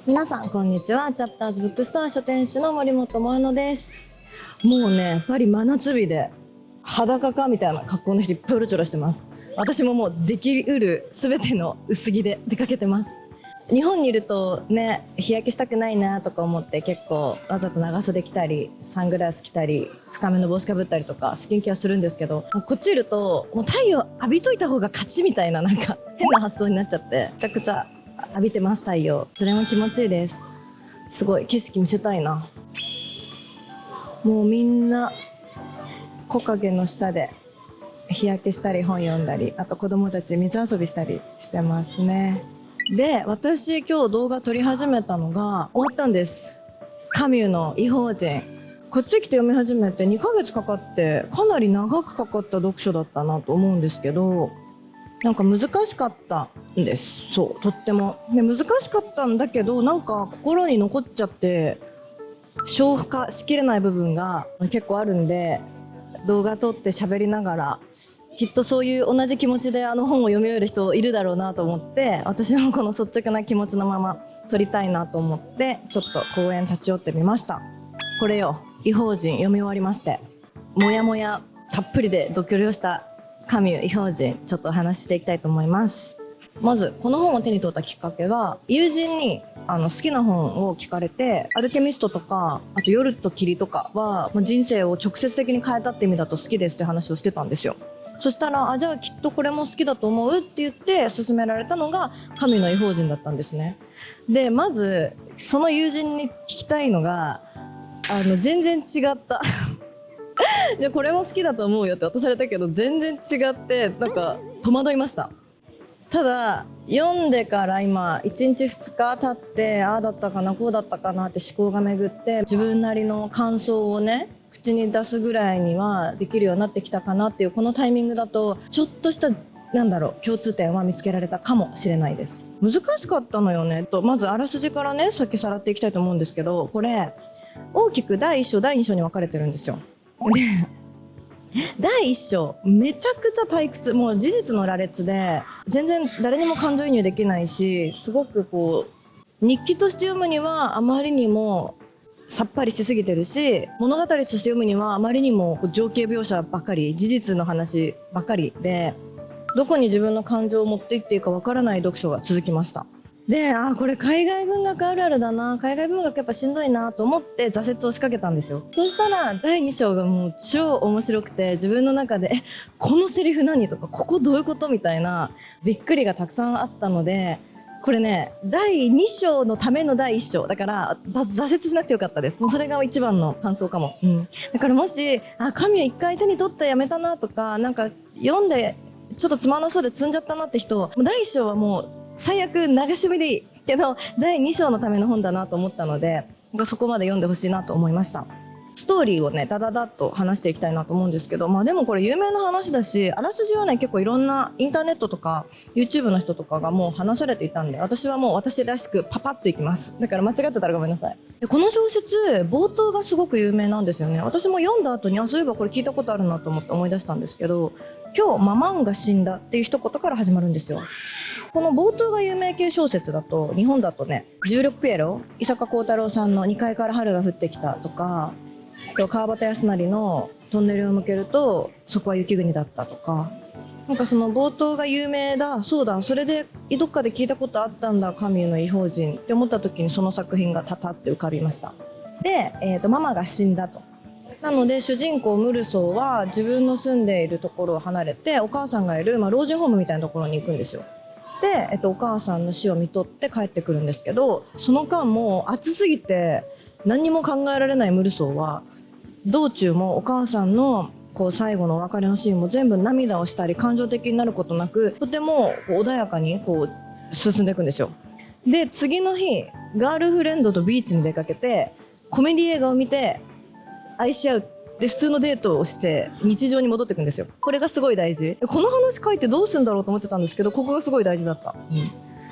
皆さんこんにちは。チャプターズブックストア書店主の森本萌乃です。もうね、パリ真夏日で裸かみたいな格好の人いっぱいうろちょろしてます。私ももうできうる全ての薄着で出かけてます。日本にいるとね、日焼けしたくないなとか思って結構わざと長袖着たりサングラス着たり深めの帽子かぶったりとかスキンケアするんですけど、こっちいるともう太陽浴びといた方が勝ちみたいな、なんか変な発想になっちゃって、めちゃくちゃ浴びてます。太陽、それも気持ちいいです。すごい景色見せたいな。もうみんな木陰の下で日焼けしたり本読んだり、あと子供たち水遊びしたりしてますね。で、私今日動画撮り始めたのが終わったんです。カミューの異邦人。こっち来て読み始めて2ヶ月かかって、かなり長くかかった読書だったなと思うんですけど、なんか難しかったんです。そう、とっても。で、難しかったんだけど、なんか心に残っちゃって、消化しきれない部分が結構あるんで、動画撮って喋りながら、きっとそういう同じ気持ちであの本を読み終える人いるだろうなと思って、私もこの率直な気持ちのまま撮りたいなと思って、ちょっと公園立ち寄ってみました。これよ、異邦人読み終わりまして、もやもやたっぷりで読了したカミュー異邦人、ちょっとお話ししていきたいと思います。まずこの本を手に取ったきっかけが、友人に好きな本を聞かれて、アルケミストとか、あと夜と霧とかは人生を直接的に変えたって意味だと好きですって話をしてたんですよ。そしたら、じゃあきっとこれも好きだと思うって言って勧められたのが神の異邦人だったんですね。で、まずその友人に聞きたいのが、全然違ったじゃあこれも好きだと思うよって渡されたけど、全然違って、なんか戸惑いました。ただ読んでから今1日2日経って、ああだったかなこうだったかなって思考が巡って、自分なりの感想をね口に出すぐらいにはできるようになってきたかなっていう、このタイミングだとちょっとした共通点は見つけられたかもしれないです。難しかったのよねと。まずあらすじからね、さっきさらっていきたいと思うんですけど、これ大きく第1章第2章に分かれてるんですよ。で、第一章めちゃくちゃ退屈、もう事実の羅列で全然誰にも感情移入できないし、すごくこう日記として読むにはあまりにもさっぱりしすぎてるし、物語として読むにはあまりにも情景描写ばかり、事実の話ばかりで、どこに自分の感情を持っていっていいかわからない読書が続きました。で、これ海外文学あるあるだな、海外文学やっぱしんどいなと思って挫折を仕掛けたんですよ。そしたら第2章がもう超面白くて、自分の中でこのセリフ何とか、ここどういうことみたいなびっくりがたくさんあったので、これね、第2章のための第1章だから、挫折しなくてよかったです。もうそれが一番の感想かも。だからもし神は一回手に取ってやめたなとか、なんか読んでちょっとつまらなそうで積んじゃったなって人、第1章はもう最悪流し見でいいけど、第2章のための本だなと思ったので、そこまで読んでほしいなと思いました。ストーリーをね、ダダダッと話していきたいなと思うんですけど、でもこれ有名な話だし、あらすじはね、結構いろんなインターネットとか YouTube の人とかがもう話されていたんで、私はもう私らしくパパッといきます。だから間違ってたらごめんなさい。で、この小説冒頭がすごく有名なんですよね。私も読んだ後に、そういえばこれ聞いたことあるなと思って思い出したんですけど、今日ママンが死んだっていう一言から始まるんですよ。この冒頭が有名系小説だと、日本だとね、重力ピエロ、伊坂幸太郎さんの2階から春が降ってきたとか、川端康成のトンネルを向けるとそこは雪国だったとか、なんかその冒頭が有名だ、そうだ、それでどっかで聞いたことあったんだ、カミューの異邦人って思った時にその作品がタタって浮かびました。で、ママが死んだと。なので主人公ムルソーは自分の住んでいるところを離れて、お母さんがいる、老人ホームみたいなところに行くんですよ。で、お母さんの死を見とって帰ってくるんですけど、その間も暑すぎて何にも考えられないムルソーは、道中もお母さんのこう最後のお別れのシーンも全部涙をしたり感情的になることなく、とてもこう穏やかにこう進んでいくんですよ。で、次の日ガールフレンドとビーチに出かけてコメディ映画を見て愛し合うで、普通のデートをして日常に戻っていくんですよ。これがすごい大事。この話書いてどうするんだろうと思ってたんですけど、ここがすごい大事だった。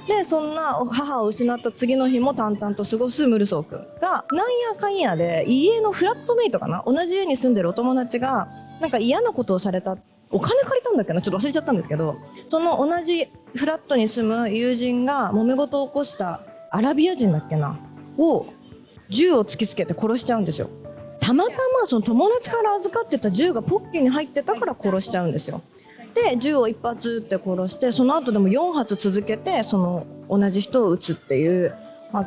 で、そんな母を失った次の日も淡々と過ごすムルソー君が、なんやかんやで家のフラットメイトかな、同じ家に住んでるお友達がなんか嫌なことをされた、お金借りたんだっけな、ちょっと忘れちゃったんですけど、その同じフラットに住む友人が揉め事を起こしたアラビア人だっけなを銃を突きつけて殺しちゃうんですよ。たまたまその友達から預かってた銃がポッケに入ってたから殺しちゃうんですよ。で銃を1発って殺して、その後でも4発続けてその同じ人を撃つっていう、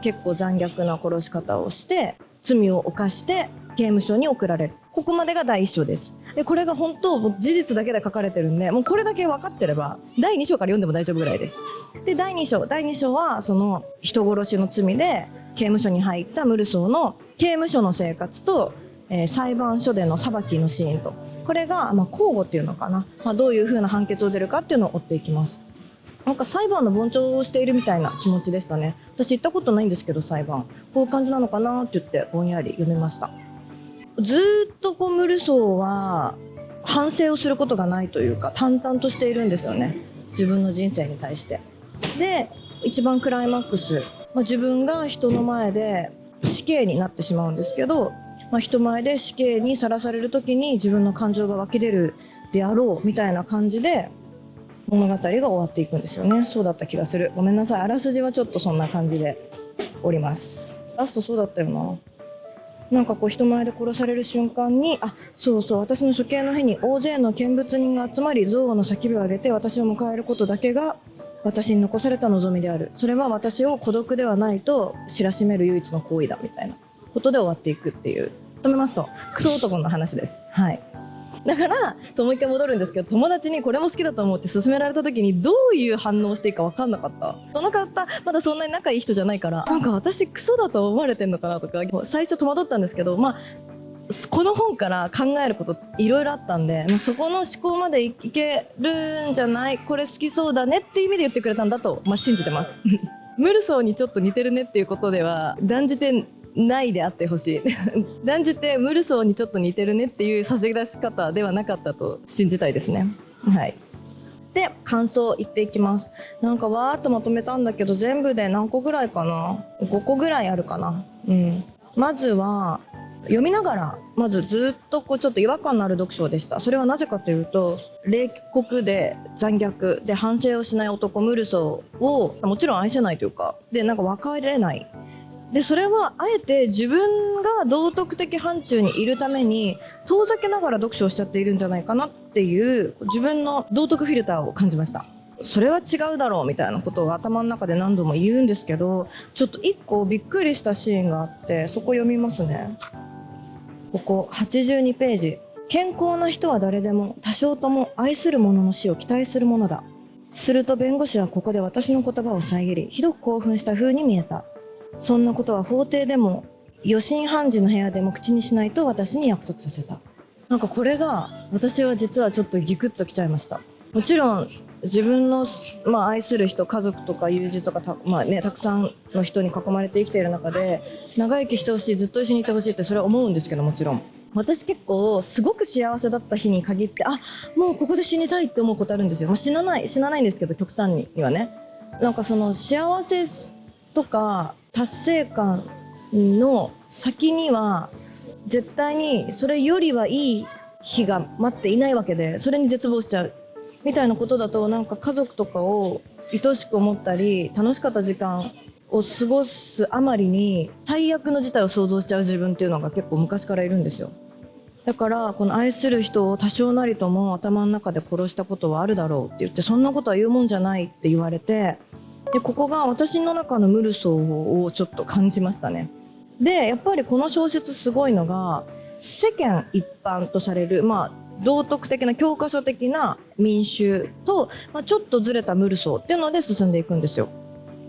結構残虐な殺し方をして罪を犯して刑務所に送られる。ここまでが第1章です。でこれが本当事実だけで書かれてるんで、もうこれだけ分かってれば第2章から読んでも大丈夫ぐらいです。で第2章はその人殺しの罪で刑務所に入ったムルソーの刑務所の生活と、裁判所での裁きのシーンと、これが交互っていうのかな、どういう風な判決を出るかっていうのを追っていきます。なんか裁判の傍聴をしているみたいな気持ちでしたね。私行ったことないんですけど、裁判こういう感じなのかなって言ってぼんやり読みました。ずっとムルソーは反省をすることがないというか、淡々としているんですよね、自分の人生に対して。で一番クライマックス、自分が人の前で死刑になってしまうんですけど、人前で死刑にさらされる時に自分の感情が湧き出るであろうみたいな感じで物語が終わっていくんですよね。そうだった気がする。ごめんなさい、あらすじはちょっとそんな感じでおります。ラストそうだったよな。なんか人前で殺される瞬間に、そうそう、私の処刑の日に大勢の見物人が集まり、憎悪の叫びを上げて私を迎えることだけが私に残された望みである。それは私を孤独ではないと知らしめる唯一の行為だみたいなことで終わっていくっていう。止めますとクソ男の話です。はい。だからもう一回戻るんですけど、友達にこれも好きだと思って勧められた時にどういう反応をしていいか分かんなかった。その方まだそんなに仲いい人じゃないから、なんか私クソだと思われてんのかなとか最初戸惑ったんですけど、この本から考えることいろいろあったんで、そこの思考までいけるんじゃない、これ好きそうだねっていう意味で言ってくれたんだと、信じてますムルソーにちょっと似てるねっていうことでは断じてないであってほしい断じてムルソーにちょっと似てるねっていう差し出し方ではなかったと信じたいですね。はい。で感想言っていきます。なんかわーっとまとめたんだけど、全部で何個ぐらいかな、5個ぐらいあるかな。まずは読みながらまずずっとちょっと違和感のある読書でした。それはなぜかというと、冷酷で残虐で反省をしない男ムルソーをもちろん愛せないというか、でなんか別れないで、それはあえて自分が道徳的範疇にいるために遠ざけながら読書をしちゃっているんじゃないかなっていう自分の道徳フィルターを感じました。それは違うだろうみたいなことを頭の中で何度も言うんですけど、ちょっと一個びっくりしたシーンがあって、そこ読みますね。ここ82ページ。健康な人は誰でも多少とも愛する者の死を期待するものだ。すると弁護士はここで私の言葉を遮り、ひどく興奮した風に見えた。そんなことは法廷でも余震判事の部屋でも口にしないと私に約束させた。なんかこれが私は実はちょっとギクッときちゃいました。もちろん自分の、愛する人、家族とか友人とかたくさんの人に囲まれて生きている中で長生きしてほしい、ずっと一緒にいてほしいってそれは思うんですけど、もちろん私結構すごく幸せだった日に限ってもうここで死にたいって思うことあるんですよ。死なないんですけど、極端にはね。なんかその幸せとか達成感の先には絶対にそれよりはいい日が待っていないわけで、それに絶望しちゃうみたいなことだと、なんか家族とかを愛しく思ったり楽しかった時間を過ごすあまりに最悪の事態を想像しちゃう自分っていうのが結構昔からいるんですよ。だからこの愛する人を多少なりとも頭の中で殺したことはあるだろうって言って、そんなことは言うもんじゃないって言われて、でここが私の中のムルソーをちょっと感じましたね。でやっぱりこの小説すごいのが、世間一般とされる道徳的な教科書的な民衆と、ちょっとずれたムルソーっていうので進んでいくんですよ。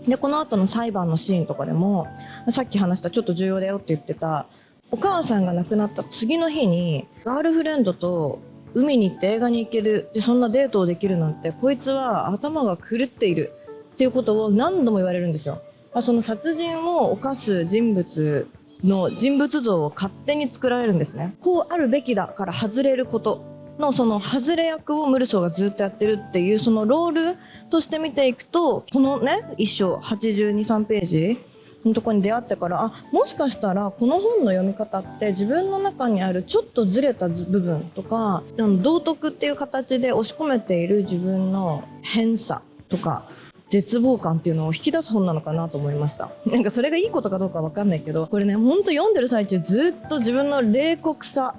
でこの後の裁判のシーンとかでも、さっき話したちょっと重要だよって言ってたお母さんが亡くなった次の日にガールフレンドと海に行って映画に行ける、でそんなデートをできるなんて、こいつは頭が狂っているっていうことを何度も言われるんですよ。その殺人を犯す人物の人物像を勝手に作られるんですね。こうあるべきだから外れることの、その外れ役をムルソーがずっとやってるっていう、そのロールとして見ていくと、このね一章82、3ページのところに出会ってから、もしかしたらこの本の読み方って自分の中にあるちょっとずれた部分とか、道徳っていう形で押し込めている自分の偏差とか絶望感っていうのを引き出す本なのかなと思いました。なんかそれがいいことかどうかわかんないけど、これね、ほんと読んでる最中ずっと自分の冷酷さ、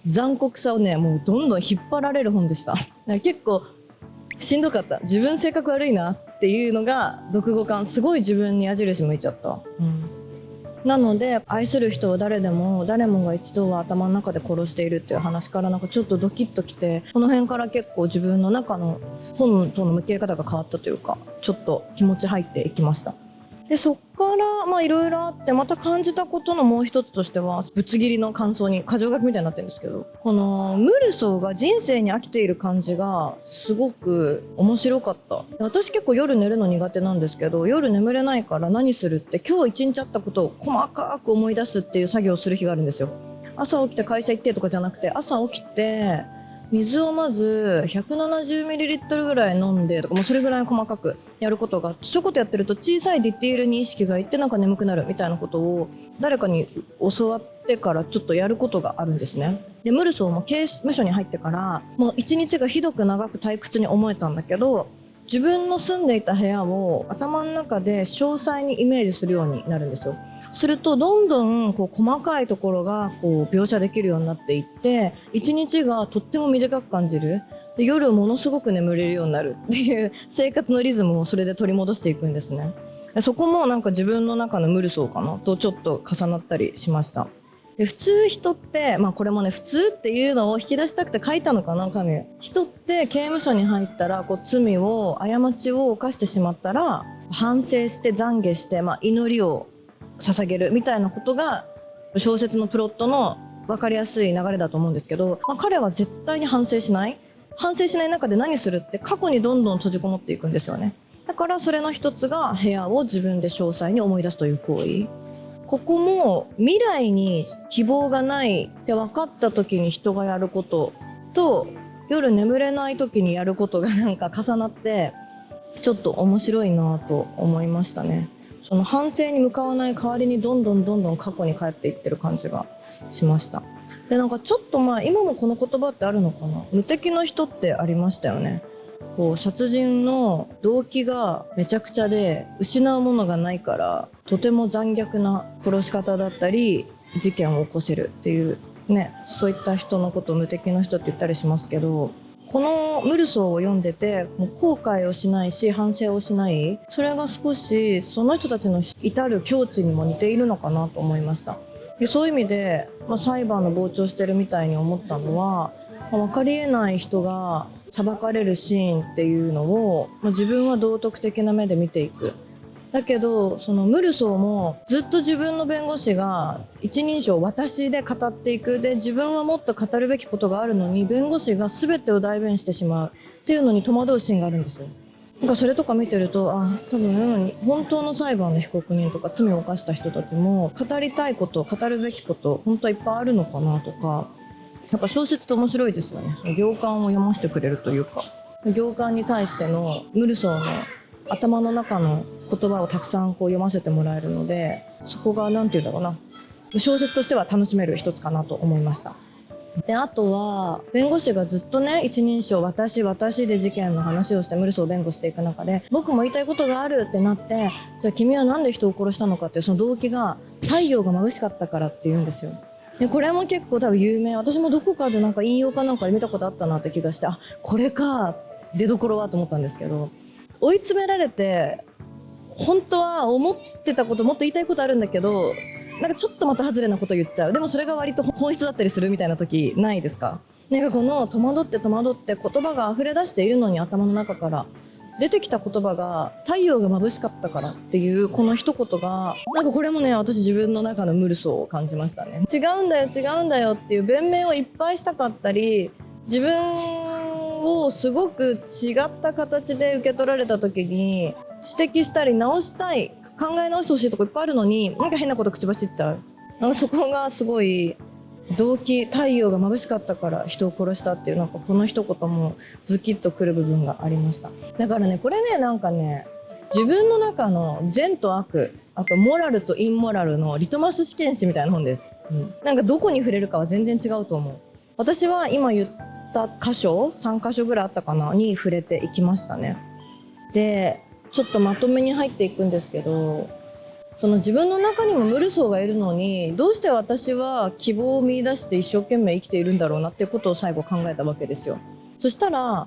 残酷さをね、もうどんどん引っ張られる本でした。なんか結構しんどかった。自分性格悪いなっていうのが読後感、すごい自分に矢印向いちゃった。なので、愛する人は誰もが一度は頭の中で殺しているっていう話からなんかちょっとドキッときて、この辺から結構自分の中の本との向き合い方が変わったというか、ちょっと気持ち入っていきました。で、そっからいろいろあって、また感じたことのもう一つとしては、ぶつ切りの感想に箇条書きみたいになってるんですけど、このムルソーが人生に飽きている感じがすごく面白かった。私結構夜寝るの苦手なんですけど、夜眠れないから何するって、今日一日あったことを細かく思い出すっていう作業をする日があるんですよ。朝起きて会社行ってとかじゃなくて、朝起きて水をまず 170ml ぐらい飲んでとか、もうそれぐらい細かくやることがあって、そういうことやってると小さいディティールに意識がいってなんか眠くなるみたいなことを誰かに教わってからちょっとやることがあるんですね。で、ムルソーも刑務所に入ってからもう一日がひどく長く退屈に思えたんだけど、自分の住んでいた部屋を頭の中で詳細にイメージするようになるんですよ。するとどんどんこう細かいところがこう描写できるようになっていって、一日がとっても短く感じる。で、夜ものすごく眠れるようになるっていう生活のリズムをそれで取り戻していくんですね。そこもなんか自分の中のムルソーかなとちょっと重なったりしました。で、普通人って、これもね、普通っていうのを引き出したくて書いたのかな、神。人って刑務所に入ったら、こう罪を、過ちを犯してしまったら、反省して懺悔して、祈りを捧げるみたいなことが、小説のプロットの分かりやすい流れだと思うんですけど、彼は絶対に反省しない。反省しない中で何するって、過去にどんどん閉じこもっていくんですよね。だからそれの一つが部屋を自分で詳細に思い出すという行為。ここも未来に希望がないって分かった時に人がやることと、夜眠れない時にやることがなんか重なってちょっと面白いなと思いましたね。その反省に向かわない代わりにどんどん過去に帰っていってる感じがしました。で、なんかちょっと今もこの言葉ってあるのかな。無敵の人ってありましたよね。こう殺人の動機がめちゃくちゃで失うものがないからとても残虐な殺し方だったり事件を起こせるっていうね、そういった人のことを無敵の人って言ったりしますけど、このムルソーを読んでてもう後悔をしないし反省をしない、それが少しその人たちの至る境地にも似ているのかなと思いました。で、そういう意味で、裁判の傍聴してるみたいに思ったのは、分かりえない人が裁かれるシーンっていうのを自分は道徳的な目で見ていく。だけどそのムルソーもずっと自分の弁護士が一人称私で語っていく。で、自分はもっと語るべきことがあるのに弁護士が全てを代弁してしまうっていうのに戸惑うシーンがあるんですよ。なんかそれとか見てると、多分本当の裁判の被告人とか罪を犯した人たちも語りたいこと、語るべきこと本当はいっぱいあるのかなとか。やっぱ小説って面白いですよね。行間を読ませてくれるというか、行間に対してのムルソーの頭の中の言葉をたくさん読ませてもらえるので、そこがなんていうんだろうな、小説としては楽しめる一つかなと思いました。で、あとは弁護士がずっとね、一人称私で事件の話をしてムルソーを弁護していく中で、僕も言いたいことがあるってなって、じゃあ君はなんで人を殺したのかっていうその動機が太陽が眩しかったからって言うんですよ。で、これも結構多分有名。私もどこかでなんか引用かなんかで見たことあったなって気がして、これか、出どころはと思ったんですけど、追い詰められて、本当は思ってたこと、もっと言いたいことあるんだけど、なんかちょっとまた外れなこと言っちゃう。でもそれが割と本質だったりするみたいな時ないですか？なんかこの戸惑って言葉が溢れ出しているのに頭の中から出てきた言葉が太陽が眩しかったからっていうこの一言が、なんかこれもね、私自分の中のムルソーを感じましたね。違うんだよっていう弁明をいっぱいしたかったり、自分をすごく違った形で受け取られた時に指摘したり直したい、考え直してほしいとこいっぱいあるのに、なんか変なこと口走っちゃう。そこがすごい動機、太陽が眩しかったから人を殺したっていう、なんかこの一言もズキッとくる部分がありました。だからね、これね、なんかね、自分の中の善と悪、あとモラルとインモラルのリトマス試験紙みたいな本です。なんかどこに触れるかは全然違うと思う。私は今言った箇所、3箇所ぐらいあったかなに触れていきましたね。で、ちょっとまとめに入っていくんですけど、その自分の中にも無ルソーがいるのに、どうして私は希望を見出して一生懸命生きているんだろうなっていうことを最後考えたわけですよ。そしたら、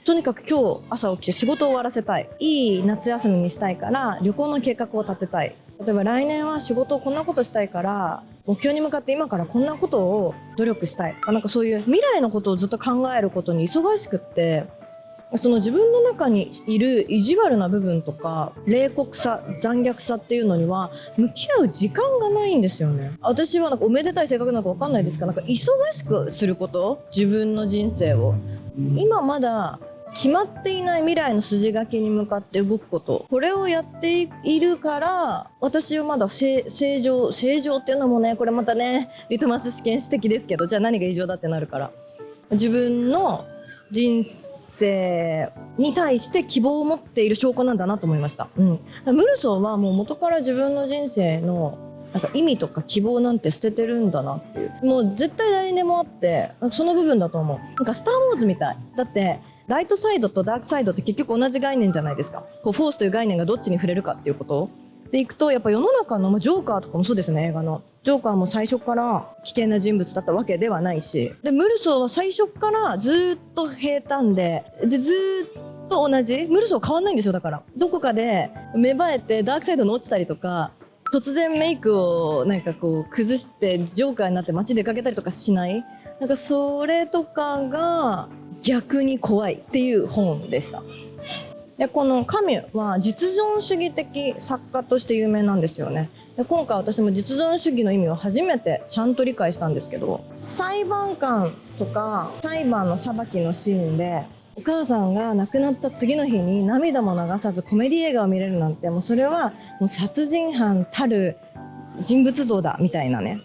とにかく今日朝起きて仕事を終わらせたい。いい夏休みにしたいから旅行の計画を立てたい。例えば来年は仕事をこんなことしたいから、目標に向かって今からこんなことを努力したい。なんかそういう未来のことをずっと考えることに忙しくって、その自分の中にいる意地悪な部分とか冷酷さ、残虐さっていうのには向き合う時間がないんですよね。私はなんかおめでたい性格なのか分かんないですが、なんか忙しくすること、自分の人生を今まだ決まっていない未来の筋書きに向かって動くこと、これをやっているから私はまだ正常っていうのもね、これまたねリトマス試験指摘ですけど、じゃあ何が異常だってなるから、自分の人生に対して希望を持っている証拠なんだなと思いました。ムルソーはもう元から自分の人生のなんか意味とか希望なんて捨ててるんだなっていう、もう絶対誰にでもあって、その部分だと思う。なんかスターウォーズみたいだって、ライトサイドとダークサイドって結局同じ概念じゃないですか。こうフォースという概念がどっちに触れるかっていうことでいくと、やっぱ世の中の、ジョーカーとかもそうですね。映画のジョーカーも最初から危険な人物だったわけではないし、でムルソーは最初からずっと平坦でずっと同じ。ムルソー変わんないんですよ。だからどこかで芽生えてダークサイドに落ちたりとか、突然メイクをなんかこう崩してジョーカーになって街出かけたりとかしない。なんかそれとかが逆に怖いっていう本でした。でこのカミュは実存主義的作家として有名なんですよね。で今回私も実存主義の意味を初めてちゃんと理解したんですけど、裁判官とか裁判の裁きのシーンでお母さんが亡くなった次の日に涙も流さずコメディ映画を見れるなんて、もうそれはもう殺人犯たる人物像だみたいなね。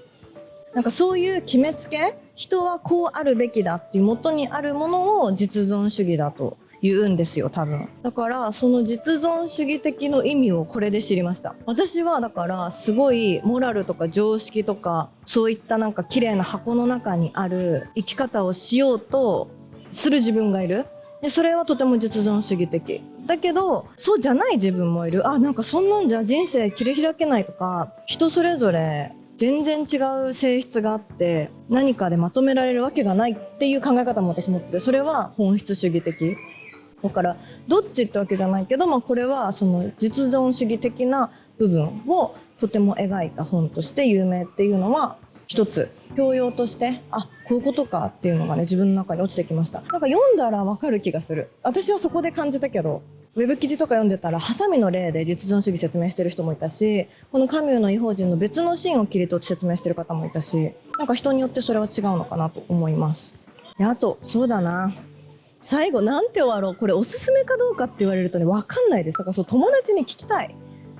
なんかそういう決めつけ、人はこうあるべきだっていう元にあるものを実存主義だと言うんですよ、多分。だからその実存主義的の意味をこれで知りました。私はだからすごいモラルとか常識とかそういったなんか綺麗な箱の中にある生き方をしようとする自分がいる。でそれはとても実存主義的だけど、そうじゃない自分もいる。なんかそんなんじゃ人生切り開けないとか、人それぞれ全然違う性質があって何かでまとめられるわけがないっていう考え方も私持ってて、それは本質主義的だから、どっちってわけじゃないけど、これはその実存主義的な部分をとても描いた本として有名っていうのは一つ教養として、こういうことかっていうのがね、自分の中に落ちてきました。なんか読んだらわかる気がする。私はそこで感じたけど、ウェブ記事とか読んでたらハサミの例で実存主義説明してる人もいたし、このカミューの異邦人の別のシーンを切り取って説明してる方もいたし、なんか人によってそれは違うのかなと思います。であとそうだな、最後なんて終わろう。これおすすめかどうかって言われるとね、わかんないです。だからそう友達に聞きたい。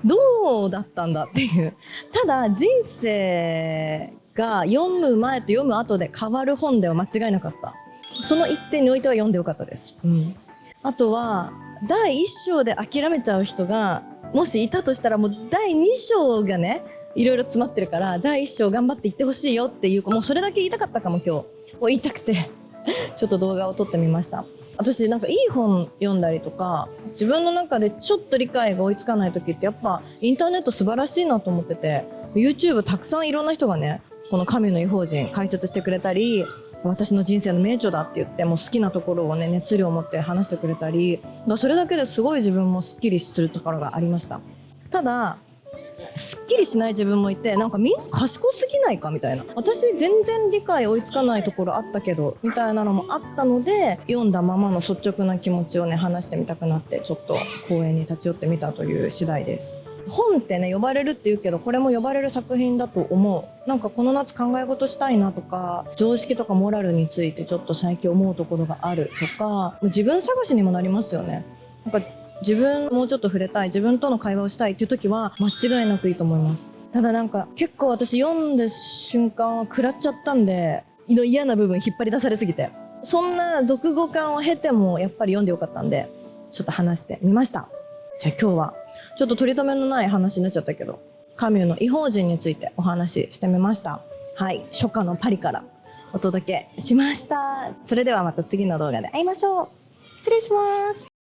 どうだったんだっていう。ただ人生が読む前と読む後で変わる本では間違いなかった。その一点においては読んでよかったです。あとは第一章で諦めちゃう人がもしいたとしたら、もう第二章がねいろいろ詰まってるから、第一章頑張っていってほしいよっていう、もうそれだけ言いたかったかも今日。もう言いたくてちょっと動画を撮ってみました。私なんかいい本読んだりとか、自分の中でちょっと理解が追いつかない時って、やっぱインターネット素晴らしいなと思ってて、 YouTube たくさんいろんな人がね、この神の異邦人解説してくれたり、私の人生の名著だって言ってもう好きなところをね熱量を持って話してくれたり、それだけですごい自分もスッキリするところがありました。ただすっきりしない自分もいて、なんかみんな賢すぎないかみたいな、私全然理解追いつかないところあったけどみたいなのもあったので、読んだままの率直な気持ちをね話してみたくなって、ちょっと公園に立ち寄ってみたという次第です。本ってね呼ばれるって言うけど、これも呼ばれる作品だと思う。なんかこの夏考え事したいなとか、常識とかモラルについてちょっと最近思うところがあるとか、自分探しにもなりますよね。なんか自分もうちょっと触れたい、自分との会話をしたいっていう時は間違いなくいいと思います。ただなんか結構私読んだ瞬間は食らっちゃったんで、嫌な部分引っ張り出されすぎて、そんな読後感を経てもやっぱり読んでよかったんで、ちょっと話してみました。じゃあ今日はちょっと取り留めのない話になっちゃったけど、カミューの異邦人についてお話ししてみました。はい、初夏のパリからお届けしました。それではまた次の動画で会いましょう。失礼します。